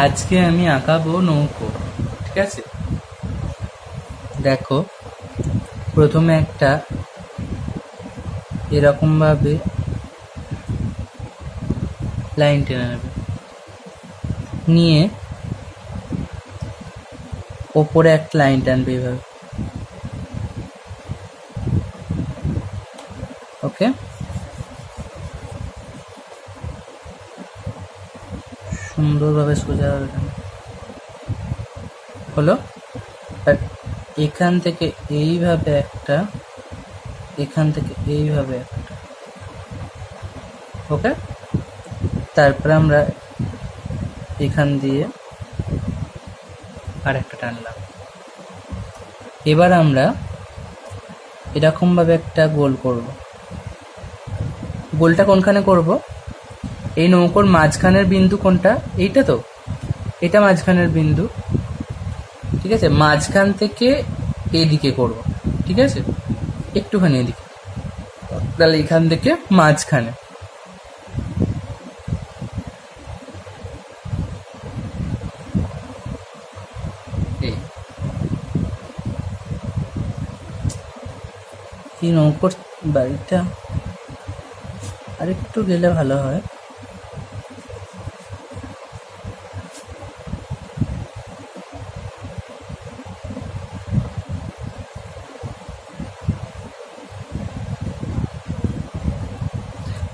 আজকে আমি আঁকাবো নৌকো। ঠিক আছে, দেখো, প্রথমে একটা এরকম ভাবে লাইন টেনে নেবে, নিয়ে ওপরে একটা লাইন টানবে এইভাবে। ওকে, সুন্দরভাবে সোজা হলো। আর এখান থেকে এইভাবে একটা, এখান থেকে এইভাবে একটা। ওকে, তারপরে আমরা এখান দিয়ে আর একটা টানলাম। এবার আমরা এরকম ভাবে একটা গোল করব। গোলটা কোনখানে করব? এই নৌকোর মাঝখানের বিন্দু কোনটা? এইটা তো, এটা মাঝখানের বিন্দু। ঠিক আছে, মাঝখান থেকে এদিকে করব। ঠিক আছে, একটুখানি এদিকে, তাহলে এখান থেকে মাঝখানে। এই নৌকোর বাড়িটা আরেকটু গেলে ভালো হয়।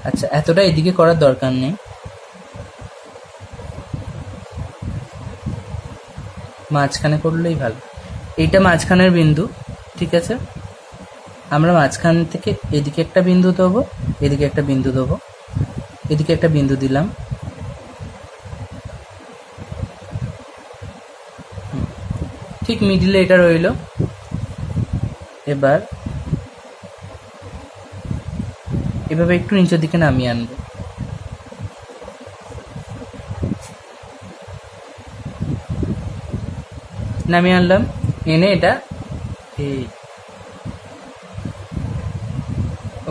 আচ্ছা, এতটা এদিকে করার দরকার নেই, মাঝখানে করলেই ভালো। এইটা মাঝখানের বিন্দু। ঠিক আছে, আমরা মাঝখান থেকে এদিকে একটা বিন্দু দেবো, এদিকে একটা বিন্দু দেবো, এদিকে একটা বিন্দু দিলাম। ঠিক মিডিলে এটা রইল। এবার এভাবে একটু নিচের দিকে নামিয়ে আনবো। নামিয়ে আনলাম, এনে এটা এই,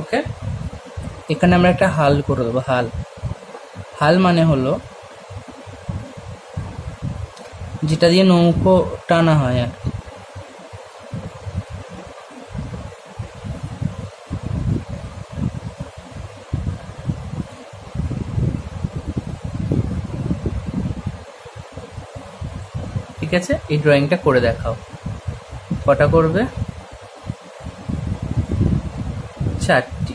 ওকে, এখানে আমরা একটা হাল করে দেবো। হাল, হাল মানে হলো যেটা দিয়ে নৌকো টানা হয় আর কি। ঠিক আছে, এই ড্রয়িংটা করে দেখাও। কটা করবে? 4টি।